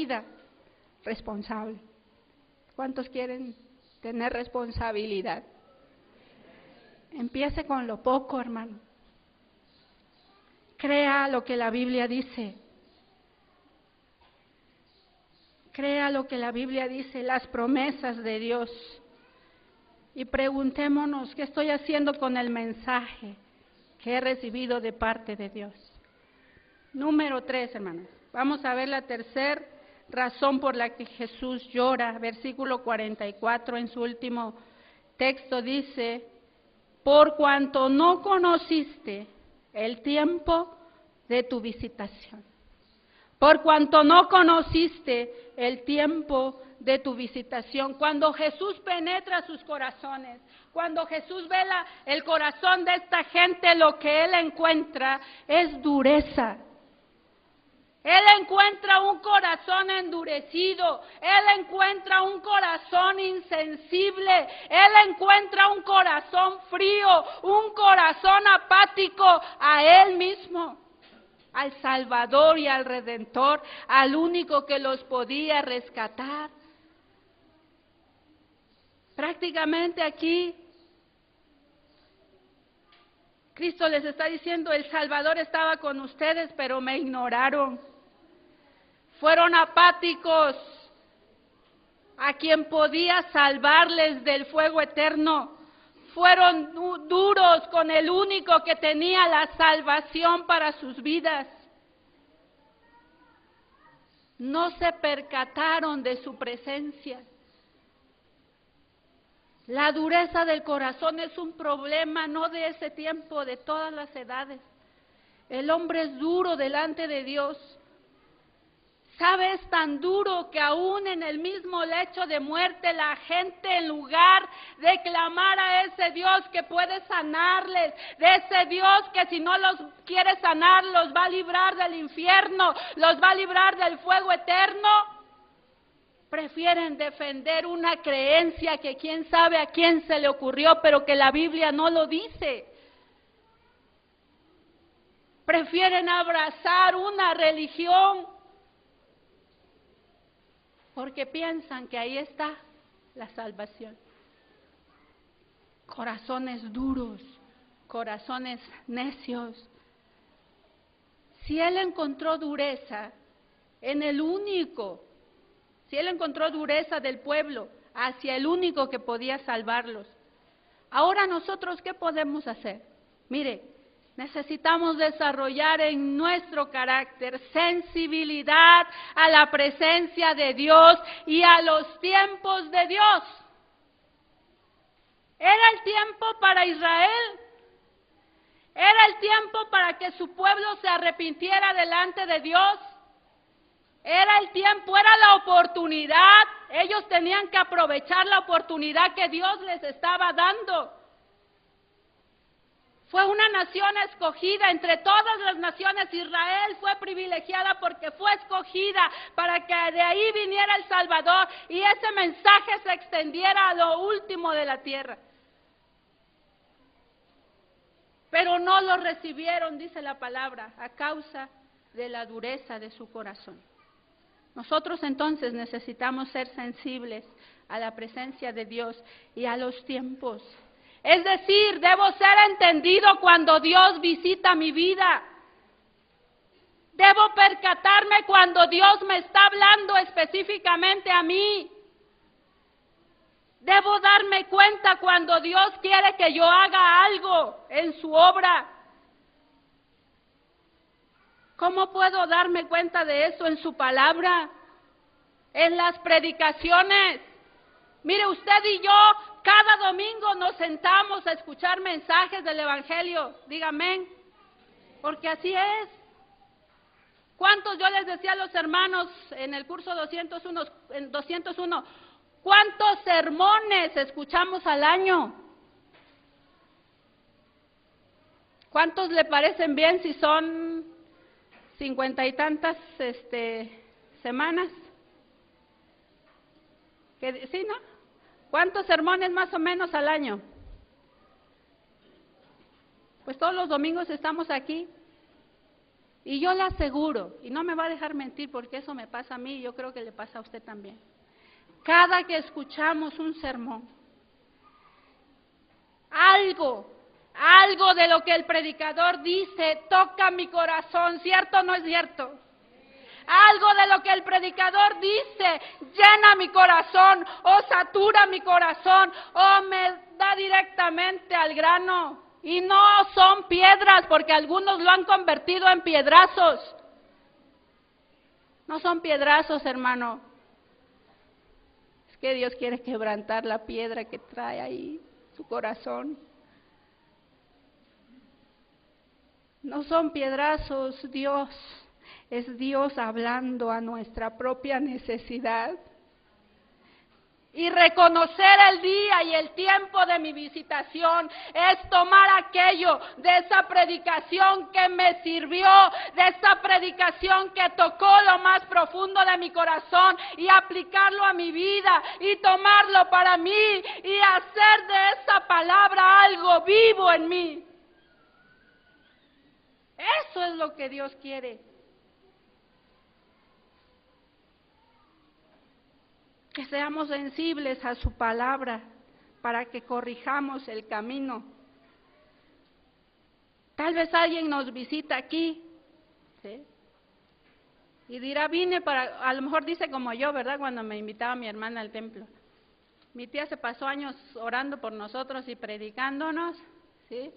vida responsable. ¿Cuántos quieren tener responsabilidad? Empiece con lo poco, hermano. Crea lo que la Biblia dice. Crea lo que la Biblia dice, las promesas de Dios. Y preguntémonos, ¿qué estoy haciendo con el mensaje que he recibido de parte de Dios? Número 3, hermanos. Vamos a ver la tercera razón por la que Jesús llora. Versículo 44, en su último texto dice: por cuanto no conociste el tiempo de tu visitación. Por cuanto no conociste el tiempo de tu visitación. Cuando Jesús penetra sus corazones, cuando Jesús ve el corazón de esta gente, lo que Él encuentra es dureza. Él encuentra un corazón endurecido, Él encuentra un corazón insensible, Él encuentra un corazón frío, un corazón apático a Él mismo, al Salvador y al Redentor, al único que los podía rescatar. Prácticamente aquí Cristo les está diciendo: el Salvador estaba con ustedes, pero me ignoraron. Fueron apáticos a quien podía salvarles del fuego eterno. Fueron duros con el único que tenía la salvación para sus vidas. No se percataron de su presencia. La dureza del corazón es un problema no de ese tiempo, de todas las edades. El hombre es duro delante de Dios. ¿Sabe? Es tan duro que aún en el mismo lecho de muerte la gente, en lugar de clamar a ese Dios que puede sanarles, de ese Dios que si no los quiere sanar los va a librar del infierno, los va a librar del fuego eterno, prefieren defender una creencia que quién sabe a quién se le ocurrió, pero que la Biblia no lo dice. Prefieren abrazar una religión porque piensan que ahí está la salvación. Corazones duros, corazones necios. Si Él encontró dureza en el único, si Él encontró dureza del pueblo hacia el único que podía salvarlos, ahora nosotros, ¿qué podemos hacer? Mire, necesitamos desarrollar en nuestro carácter sensibilidad a la presencia de Dios y a los tiempos de Dios. Era el tiempo para Israel, era el tiempo para que su pueblo se arrepintiera delante de Dios, era el tiempo, era la oportunidad. Ellos tenían que aprovechar la oportunidad que Dios les estaba dando. Fue una nación escogida entre todas las naciones. Israel fue privilegiada porque fue escogida para que de ahí viniera el Salvador y ese mensaje se extendiera a lo último de la tierra. Pero no lo recibieron, dice la palabra, a causa de la dureza de su corazón. Nosotros entonces necesitamos ser sensibles a la presencia de Dios y a los tiempos. Es decir, debo ser entendido cuando Dios visita mi vida. Debo percatarme cuando Dios me está hablando específicamente a mí. Debo darme cuenta cuando Dios quiere que yo haga algo en su obra. ¿Cómo puedo darme cuenta de eso? En su palabra, en las predicaciones. Mire, usted y yo cada domingo nos sentamos a escuchar mensajes del Evangelio. Dígame, porque así es. ¿Cuántos, yo les decía a los hermanos en el curso 201, cuántos sermones escuchamos al año? ¿Cuántos le parecen bien si son 50 y tantas semanas? ¿Sí, no? ¿Cuántos sermones más o menos al año? Pues todos los domingos estamos aquí. Y yo le aseguro, y no me va a dejar mentir porque eso me pasa a mí y yo creo que le pasa a usted también. Cada que escuchamos un sermón, algo de lo que el predicador dice toca mi corazón, ¿cierto o no es cierto? Algo de lo que el predicador dice llena mi corazón, o satura mi corazón, o me da directamente al grano. Y no son piedras, porque algunos lo han convertido en piedrazos. No son piedrazos, hermano. Es que Dios quiere quebrantar la piedra que trae ahí su corazón. No son piedrazos, Dios. Es Dios hablando a nuestra propia necesidad. Y reconocer el día y el tiempo de mi visitación es tomar aquello de esa predicación que me sirvió, de esa predicación que tocó lo más profundo de mi corazón y aplicarlo a mi vida y tomarlo para mí y hacer de esa palabra algo vivo en mí. Eso es lo que Dios quiere. Que seamos sensibles a su palabra para que corrijamos el camino. Tal vez alguien nos visita aquí, ¿sí? Y dirá, vine para, a lo mejor dice como yo, ¿verdad? Cuando me invitaba mi hermana al templo. Mi tía se pasó años orando por nosotros y predicándonos, ¿sí?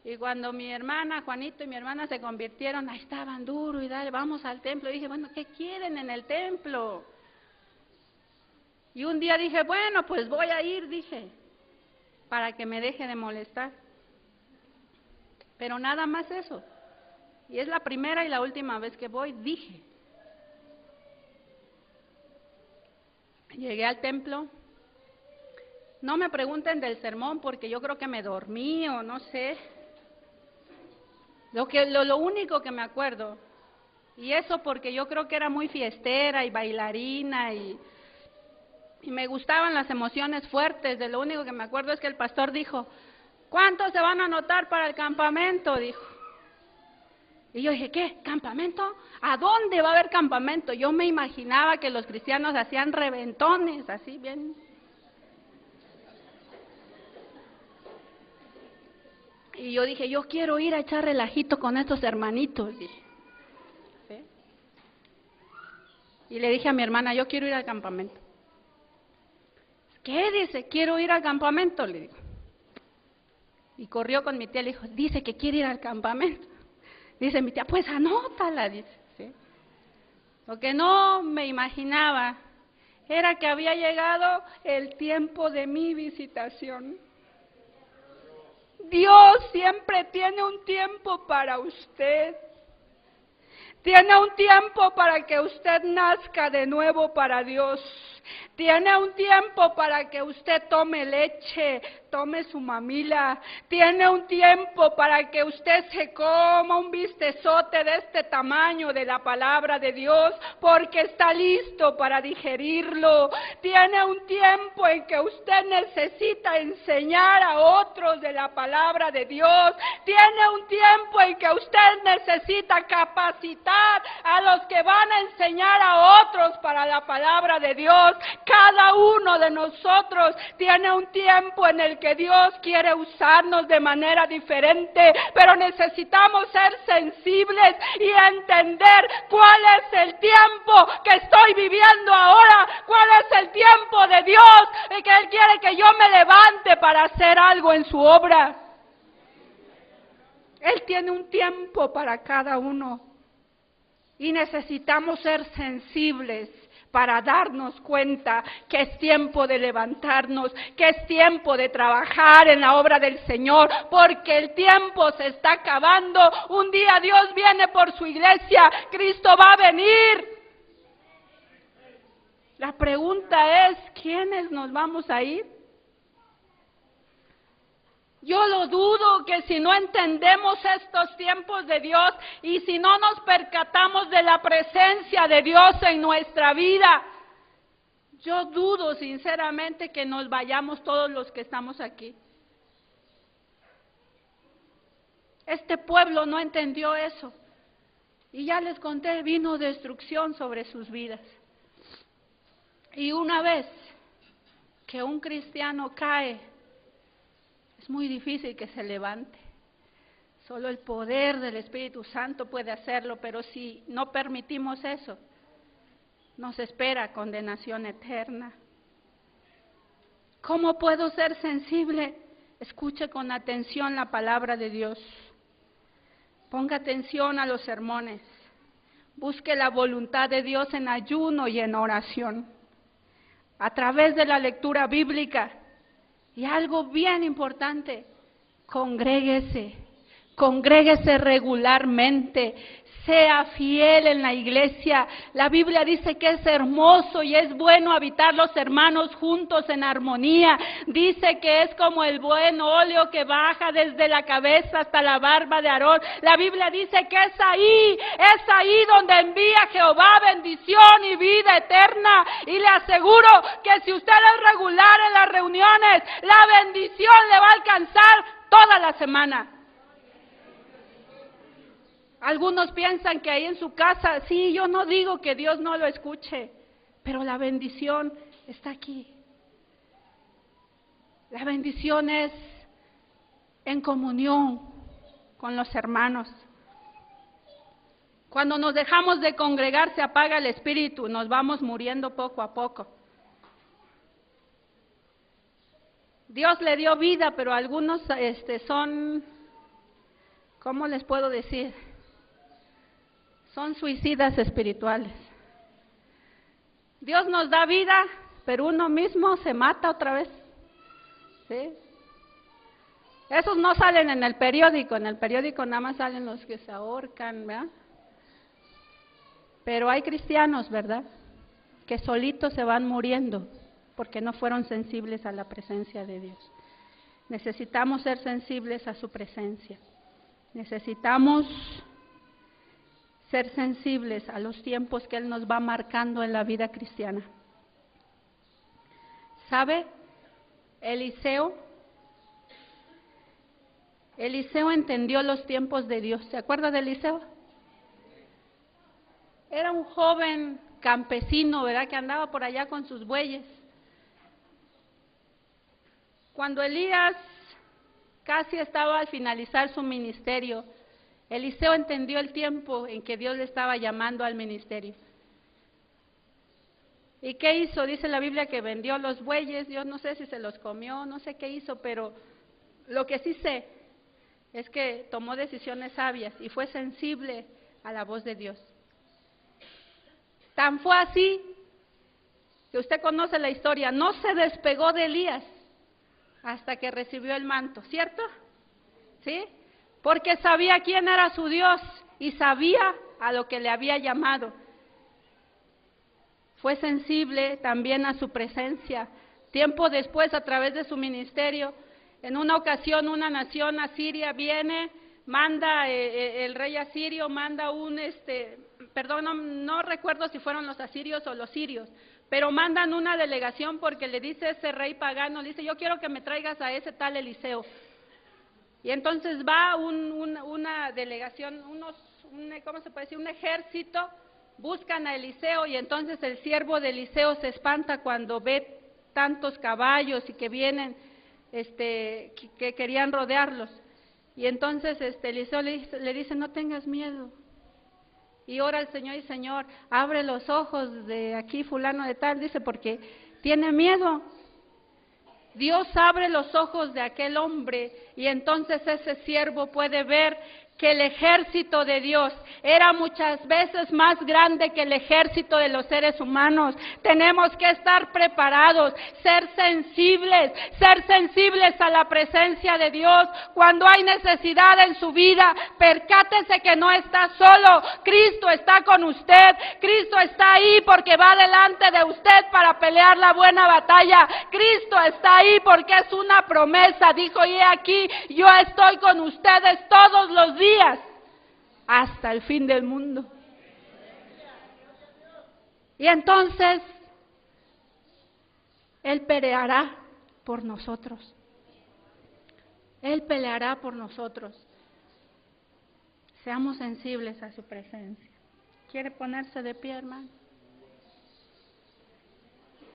Y cuando mi hermana, Juanito y mi hermana se convirtieron, ahí estaban duro y dale, vamos al templo. Y dije, bueno, ¿qué quieren en el templo? Y un día dije, bueno, pues voy a ir, dije, para que me deje de molestar. Pero nada más eso. Y es la primera y la última vez que voy, dije. Llegué al templo. No me pregunten del sermón porque yo creo que me dormí o no sé. Lo único que me acuerdo, y eso porque yo creo que era muy fiestera y bailarina y me gustaban las emociones fuertes, de lo único que me acuerdo es que el pastor dijo, ¿cuántos se van a anotar para el campamento? Dijo. Y yo dije, ¿qué? ¿Campamento? ¿A dónde va a haber campamento? Yo me imaginaba que los cristianos hacían reventones, así bien. Y yo dije, yo quiero ir a echar relajito con estos hermanitos, dije. ¿Sí? Y le dije a mi hermana, yo quiero ir al campamento. ¿Qué? Dice, quiero ir al campamento, le digo. Y corrió con mi tía, le dijo, dice que quiere ir al campamento. Dice mi tía, pues anótala, dice. ¿Sí? Lo que no me imaginaba era que había llegado el tiempo de mi visitación. Dios siempre tiene un tiempo para usted. Tiene un tiempo para que usted nazca de nuevo para Dios. Tiene un tiempo para que usted tome leche, tome su mamila. Tiene un tiempo para que usted se coma un bistezote de este tamaño de la palabra de Dios, porque está listo para digerirlo. Tiene un tiempo en que usted necesita enseñar a otros de la palabra de Dios. Tiene un tiempo en que usted necesita capacitar a los que van a enseñar a otros para la palabra de Dios. Cada uno de nosotros tiene un tiempo en el que Dios quiere usarnos de manera diferente, pero necesitamos ser sensibles y entender cuál es el tiempo que estoy viviendo ahora, cuál es el tiempo de Dios y que Él quiere que yo me levante para hacer algo en su obra. Él tiene un tiempo para cada uno y necesitamos ser sensibles para darnos cuenta que es tiempo de levantarnos, que es tiempo de trabajar en la obra del Señor, porque el tiempo se está acabando. Un día Dios viene por su iglesia, Cristo va a venir. La pregunta es, ¿quiénes nos vamos a ir? Yo lo dudo que si no entendemos estos tiempos de Dios y si no nos percatamos de la presencia de Dios en nuestra vida, yo dudo sinceramente que nos vayamos todos los que estamos aquí. Este pueblo no entendió eso. Y ya les conté, vino destrucción sobre sus vidas. Y una vez que un cristiano cae, es muy difícil que se levante. Solo el poder del Espíritu Santo puede hacerlo, pero si no permitimos eso, nos espera condenación eterna. ¿Cómo puedo ser sensible? Escuche con atención la palabra de Dios. Ponga atención a los sermones. Busque la voluntad de Dios en ayuno y en oración. A través de la lectura bíblica. Y algo bien importante, congréguese regularmente. Sea fiel en la iglesia. La Biblia dice que es hermoso y es bueno habitar los hermanos juntos en armonía. Dice que es como el buen óleo que baja desde la cabeza hasta la barba de Aarón. La Biblia dice que es ahí donde envía Jehová bendición y vida eterna. Y le aseguro que si usted es regular en las reuniones, la bendición le va a alcanzar toda la semana. Algunos piensan que ahí en su casa, sí, yo no digo que Dios no lo escuche, pero la bendición está aquí. La bendición es en comunión con los hermanos. Cuando nos dejamos de congregar se apaga el espíritu, nos vamos muriendo poco a poco. Dios le dio vida, pero algunos son, ¿cómo les puedo decir? Son suicidas espirituales. Dios nos da vida, pero uno mismo se mata otra vez. ¿Sí? Esos no salen en el periódico nada más salen los que se ahorcan, ¿verdad? Pero hay cristianos, ¿verdad?, que solitos se van muriendo porque no fueron sensibles a la presencia de Dios. Necesitamos ser sensibles a su presencia. Necesitamos ser sensibles a los tiempos que Él nos va marcando en la vida cristiana. ¿Sabe? Eliseo entendió los tiempos de Dios. ¿Se acuerda de Eliseo? Era un joven campesino, ¿verdad?, que andaba por allá con sus bueyes. Cuando Elías casi estaba al finalizar su ministerio, Eliseo entendió el tiempo en que Dios le estaba llamando al ministerio. ¿Y qué hizo? Dice la Biblia que vendió los bueyes. Yo no sé si se los comió, no sé qué hizo, pero lo que sí sé es que tomó decisiones sabias y fue sensible a la voz de Dios. Tan fue así que usted conoce la historia, no se despegó de Elías hasta que recibió el manto, ¿cierto? ¿Sí? Porque sabía quién era su Dios y sabía a lo que le había llamado. Fue sensible también a su presencia. Tiempo después, a través de su ministerio, en una ocasión una nación asiria viene, manda, el rey asirio manda no recuerdo si fueron los asirios o los sirios, pero mandan una delegación porque le dice ese rey pagano, le dice, yo quiero que me traigas a ese tal Eliseo. Y entonces va una delegación, ¿cómo se puede decir? Un ejército, buscan a Eliseo y entonces el siervo de Eliseo se espanta cuando ve tantos caballos y que vienen, que querían rodearlos. Y entonces Eliseo le dice, no tengas miedo. Y ora al Señor y Señor, abre los ojos de aquí fulano de tal, dice, porque tiene miedo. Dios abre los ojos de aquel hombre y entonces ese siervo puede ver que el ejército de Dios era muchas veces más grande que el ejército de los seres humanos. Tenemos que estar preparados, ser sensibles a la presencia de Dios. Cuando hay necesidad en su vida, percátese que no está solo. Cristo está con usted. Cristo está ahí porque va delante de usted para pelear la buena batalla. Cristo está ahí porque es una promesa. Dijo, y he aquí, yo estoy con ustedes todos los días hasta el fin del mundo. Y entonces Él peleará por nosotros. Él peleará por nosotros. Seamos sensibles a su presencia. ¿Quiere ponerse de pie, hermano?